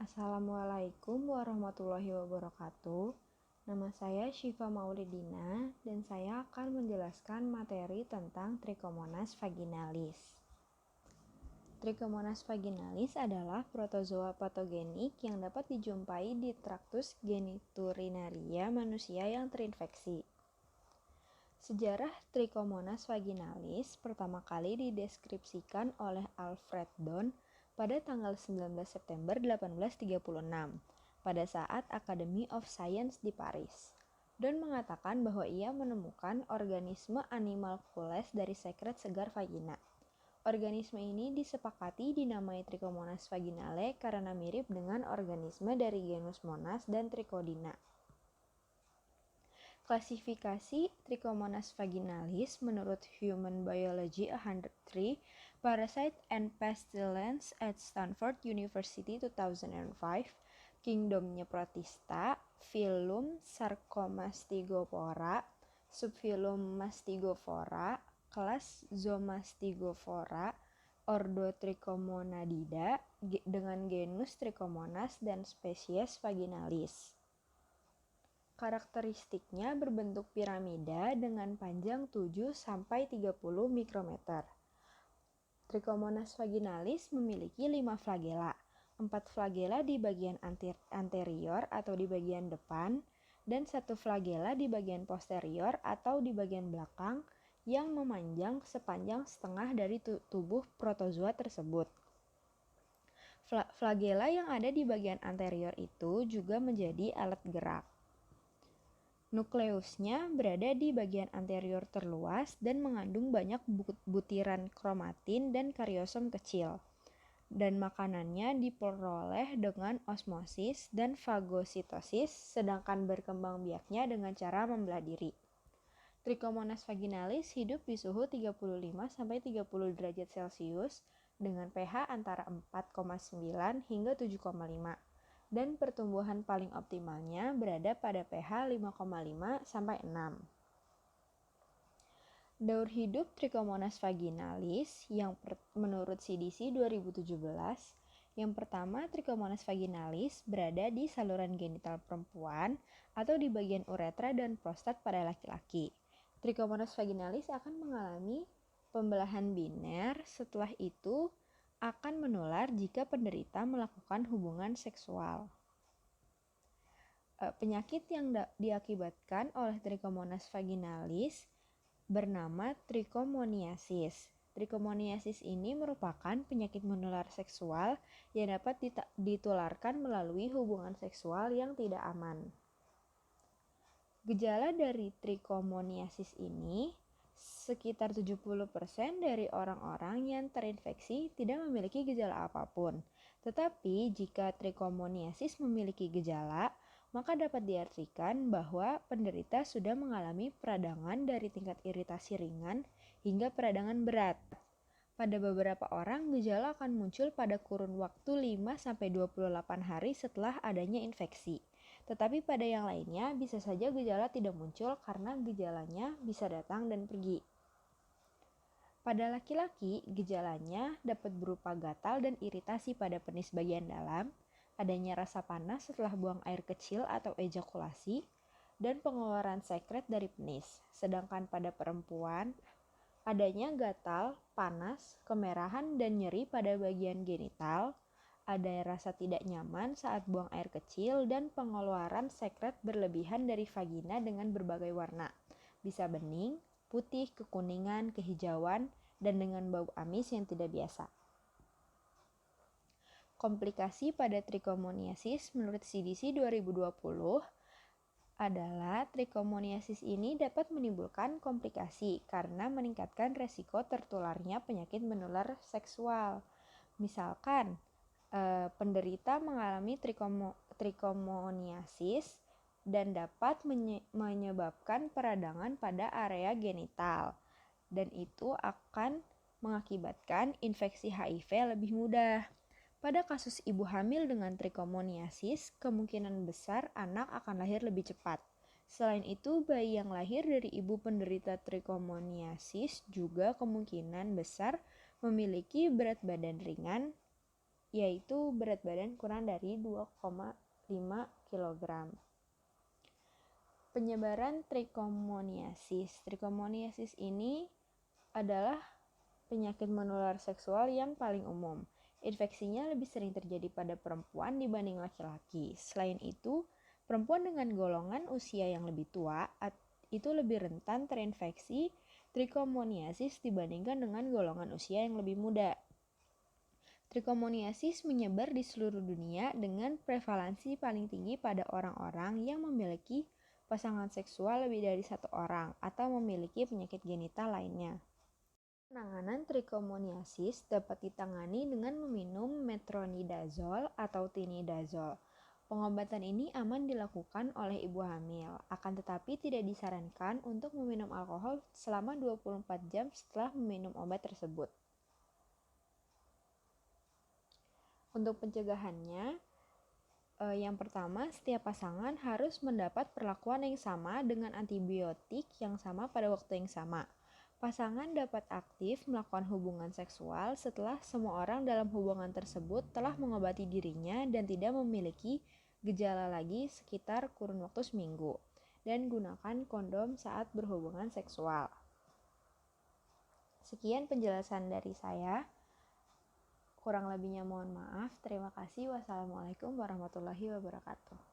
Assalamualaikum warahmatullahi wabarakatuh. Nama saya Syifa Maulidina dan saya akan menjelaskan materi tentang Trichomonas vaginalis. Trichomonas vaginalis adalah protozoa patogenik yang dapat dijumpai di traktus geniturinaria manusia yang terinfeksi. Sejarah Trichomonas vaginalis pertama kali dideskripsikan oleh Alfred Don pada tanggal 19 September 1836 pada saat Academy of Science di Paris. Don mengatakan bahwa ia menemukan organisme animalcules dari sekret segar vagina. Organisme ini disepakati dinamai Trichomonas vaginale karena mirip dengan organisme dari genus Monas dan Trichodina. Klasifikasi Trichomonas vaginalis menurut Human Biology 103 Parasite and Pestilence at Stanford University 2005, Kingdomnya Protista, Phylum Sarcomastigopora, Subphylum Mastigophora, kelas Zomastigophora, Ordo Trichomonadida dengan genus Trichomonas dan spesies vaginalis. Karakteristiknya berbentuk piramida dengan panjang 7-30 mikrometer. Trichomonas vaginalis memiliki 5 flagela, 4 flagela di bagian anterior atau di bagian depan, dan 1 flagela di bagian posterior atau di bagian belakang yang memanjang sepanjang setengah dari tubuh protozoa tersebut. Flagela yang ada di bagian anterior itu juga menjadi alat gerak. Nukleusnya berada di bagian anterior terluas dan mengandung banyak butiran kromatin dan kariosom kecil. Dan makanannya diperoleh dengan osmosis dan fagositosis, sedangkan berkembang biaknya dengan cara membelah diri. Trichomonas vaginalis hidup di suhu 35-30 derajat Celcius dengan pH antara 4,9 hingga 7,5. Dan pertumbuhan paling optimalnya berada pada pH 5,5-6. Daur hidup Trichomonas vaginalis yang menurut CDC 2017, yang pertama Trichomonas vaginalis berada di saluran genital perempuan atau di bagian uretra dan prostat pada laki-laki. Trichomonas vaginalis akan mengalami pembelahan biner, setelah itu akan menular jika penderita melakukan hubungan seksual. Penyakit yang diakibatkan oleh Trichomonas vaginalis bernama trichomoniasis. Trichomoniasis ini merupakan penyakit menular seksual yang dapat ditularkan melalui hubungan seksual yang tidak aman. Gejala dari trichomoniasis ini sekitar 70% dari orang-orang yang terinfeksi tidak memiliki gejala apapun. Tetapi jika trichomoniasis memiliki gejala, maka dapat diartikan bahwa penderita sudah mengalami peradangan dari tingkat iritasi ringan hingga peradangan berat. Pada beberapa orang, gejala akan muncul pada kurun waktu 5-28 hari setelah adanya infeksi. Tetapi pada yang lainnya bisa saja gejala tidak muncul karena gejalanya bisa datang dan pergi. Pada laki-laki, gejalanya dapat berupa gatal dan iritasi pada penis bagian dalam, adanya rasa panas setelah buang air kecil atau ejakulasi, dan pengeluaran sekret dari penis. Sedangkan pada perempuan, adanya gatal, panas, kemerahan, dan nyeri pada bagian genital, ada rasa tidak nyaman saat buang air kecil, dan pengeluaran sekret berlebihan dari vagina dengan berbagai warna. Bisa bening, putih, kekuningan, kehijauan, dan dengan bau amis yang tidak biasa. Komplikasi pada trichomoniasis menurut CDC 2020 adalah trichomoniasis ini dapat menimbulkan komplikasi karena meningkatkan resiko tertularnya penyakit menular seksual. Misalkan, penderita mengalami trichomoniasis dan dapat menyebabkan peradangan pada area genital, dan itu akan mengakibatkan infeksi HIV lebih mudah. Pada kasus ibu hamil dengan trichomoniasis, kemungkinan besar anak akan lahir lebih cepat. Selain itu, bayi yang lahir dari ibu penderita trichomoniasis juga kemungkinan besar memiliki berat badan ringan yaitu berat badan kurang dari 2,5 kg. Penyebaran trichomoniasis. Trichomoniasis ini adalah penyakit menular seksual yang paling umum. Infeksinya lebih sering terjadi pada perempuan dibanding laki-laki. Selain itu, perempuan dengan golongan usia yang lebih tua itu lebih rentan terinfeksi trichomoniasis dibandingkan dengan golongan usia yang lebih muda. Trichomoniasis menyebar di seluruh dunia dengan prevalensi paling tinggi pada orang-orang yang memiliki pasangan seksual lebih dari satu orang atau memiliki penyakit genital lainnya. Penanganan trichomoniasis dapat ditangani dengan meminum metronidazole atau tinidazole. Pengobatan ini aman dilakukan oleh ibu hamil, akan tetapi tidak disarankan untuk meminum alkohol selama 24 jam setelah meminum obat tersebut. Untuk pencegahannya, yang pertama, setiap pasangan harus mendapat perlakuan yang sama dengan antibiotik yang sama pada waktu yang sama. Pasangan dapat aktif melakukan hubungan seksual setelah semua orang dalam hubungan tersebut telah mengobati dirinya dan tidak memiliki gejala lagi sekitar kurun waktu seminggu. Dan gunakan kondom saat berhubungan seksual. Sekian penjelasan dari saya. Kurang lebihnya mohon maaf. Terima kasih. Wassalamualaikum warahmatullahi wabarakatuh.